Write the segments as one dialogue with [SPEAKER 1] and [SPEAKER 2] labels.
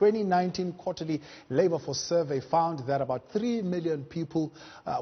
[SPEAKER 1] 2019 quarterly labor force survey found that about 3 million people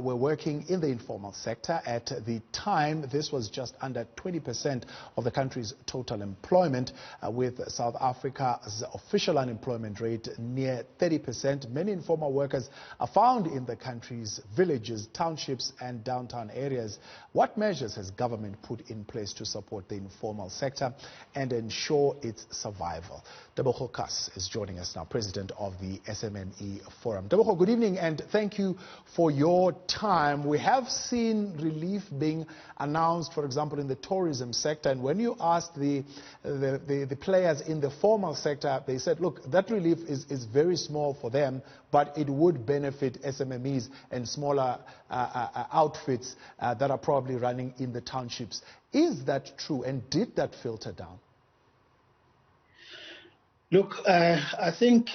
[SPEAKER 1] were working in the informal sector. At the time, this was just under 20% of the country's total employment, with South Africa's official unemployment rate near 30%. Many informal workers are found in the country's villages, townships and downtown areas. What measures has government put in place to support the informal sector and ensure its survival? Tebogo Khaas is joining us now, President of the SMME Forum. Tebogo, good evening and thank you for your time. We have seen relief being announced, for example, in the tourism sector, and when you asked the players in the formal sector, they said, look, that relief is very small for them, but it would benefit SMMEs and smaller outfits that are probably running in the townships. Is that true, and did that filter down?
[SPEAKER 2] Look, I think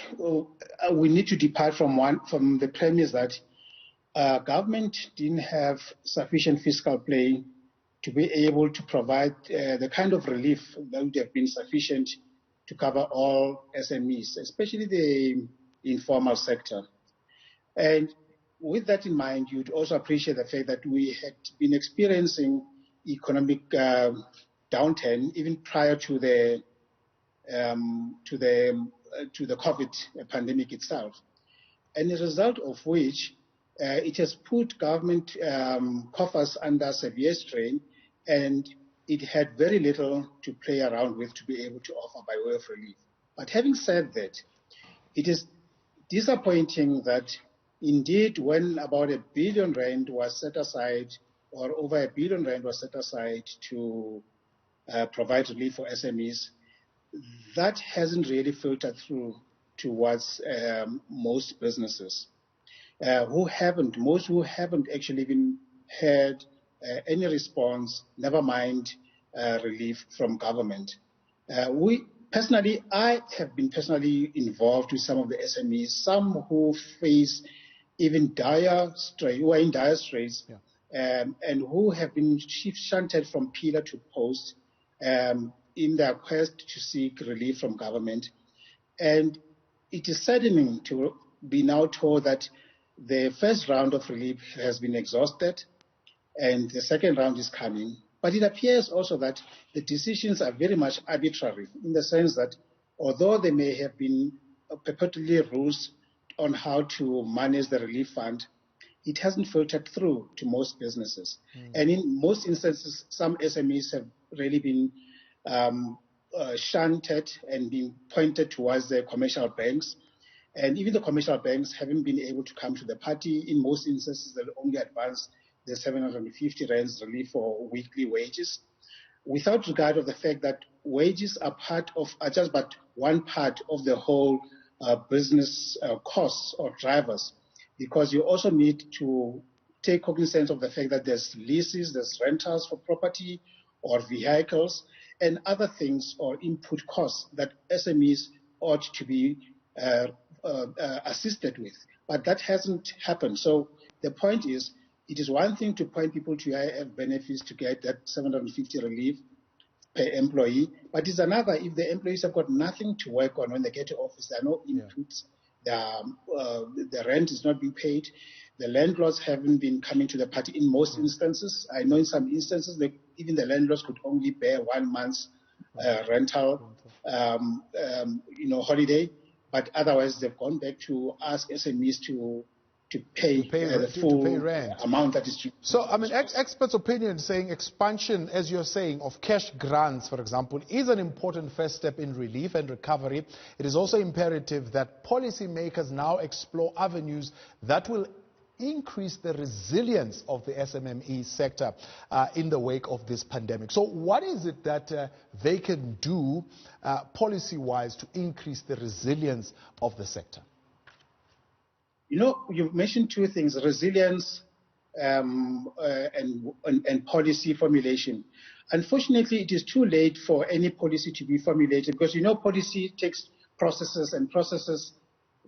[SPEAKER 2] we need to depart from the premise that government didn't have sufficient fiscal play to be able to provide the kind of relief that would have been sufficient to cover all SMEs, especially the informal sector. And with that in mind, you'd also appreciate the fact that we had been experiencing economic downturn even prior to the COVID pandemic itself, and as a result of which it has put government coffers under severe strain, and it had very little to play around with to be able to offer by way of relief. But having said that, it is disappointing that indeed when about R1 billion was set aside, or over R1 billion was set aside to provide relief for SMEs, that hasn't really filtered through towards most businesses most who haven't actually even had any response, never mind relief from government. I have been personally involved with some of the SMEs, some who face even who are in dire straits, and who have been shunted from pillar to post in their quest to seek relief from government. And it is saddening to be now told that the first round of relief has been exhausted and the second round is coming. But it appears also that the decisions are very much arbitrary, in the sense that although there may have been perpetually rules on how to manage the relief fund, it hasn't filtered through to most businesses. And in most instances, some SMEs have really been shunted and being pointed towards the commercial banks, and even the commercial banks haven't been able to come to the party. In most instances, they'll only advance the 750 rands relief for weekly wages, without regard of the fact that wages are just but one part of the whole business costs or drivers, because you also need to take cognizance of the fact that there's leases, there's rentals for property or vehicles, and other things or input costs that SMEs ought to be assisted with. But that hasn't happened. So the point is, it is one thing to point people to IIF benefits to get that 750 relief per employee, but it's another if the employees have got nothing to work on when they get to office. There are no inputs, the rent is not being paid, the landlords haven't been coming to the party in most instances. I know in some instances that even the landlords could only bear 1 month's rental holiday, but otherwise they've gone back to ask SMEs to pay the full amount that is due.
[SPEAKER 1] So, I mean, experts' opinion saying expansion, as you're saying, of cash grants, for example, is an important first step in relief and recovery. It is also imperative that policymakers now explore avenues that will increase the resilience of the SMME sector in the wake of this pandemic. So what is it that they can do policy-wise to increase the resilience of the sector?
[SPEAKER 2] You know, you've mentioned two things: resilience and policy formulation. Unfortunately, it is too late for any policy to be formulated, because policy takes processes, and processes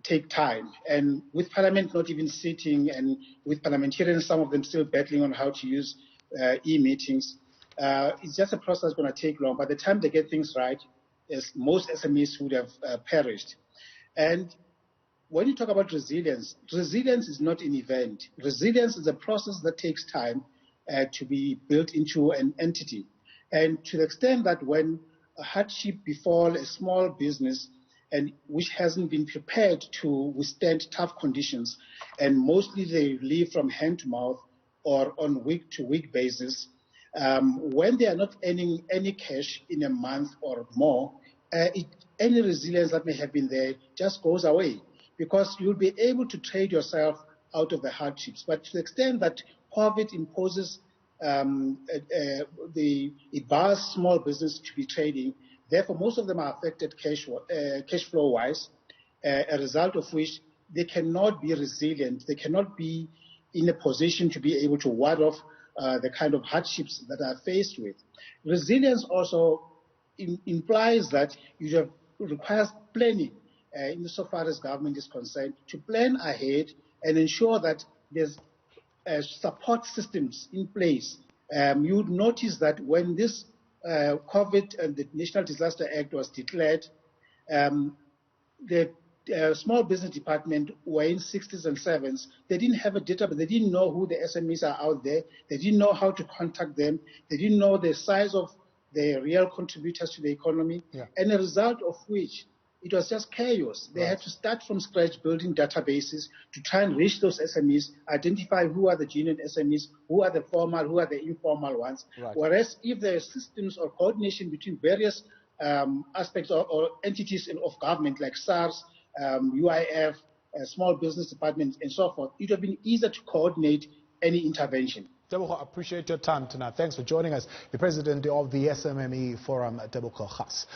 [SPEAKER 2] take time. And with Parliament not even sitting, and with parliamentarians, some of them still battling on how to use e-meetings, it's just a process that's going to take long. By the time they get things right, most SMEs would have perished. And when you talk about resilience, resilience is not an event. Resilience is a process that takes time to be built into an entity. And to the extent that when a hardship befall a small business and which hasn't been prepared to withstand tough conditions, and mostly they live from hand to mouth or on week-to-week basis, when they are not earning any cash in a month or more, any resilience that may have been there just goes away, because you'll be able to trade yourself out of the hardships. But to the extent that COVID imposes, it bars small business to be trading, therefore most of them are affected cash flow-wise, a result of which they cannot be resilient, they cannot be in a position to be able to ward off the kind of hardships that are faced with. Resilience also implies that requires planning, insofar as government is concerned, to plan ahead and ensure that there's support systems in place. You would notice that when this COVID and the National Disaster Act was declared, the small business department were in 60s and 7s. They didn't have a database. They didn't know who the SMEs are out there. They didn't know how to contact them. They didn't know the size of the real contributors to the economy. Yeah. And a result of which, it was just chaos. They had to start from scratch building databases to try and reach those SMEs, identify who are the genuine SMEs, who are the formal, who are the informal ones. Right. Whereas if there are systems or coordination between various aspects or entities of government like SARS, UIF, small business departments, and so forth, it would have been easier to coordinate any intervention.
[SPEAKER 1] Tebogo, I appreciate your time tonight. Thanks for joining us. The president of the SMME Forum Tebogo Khaas.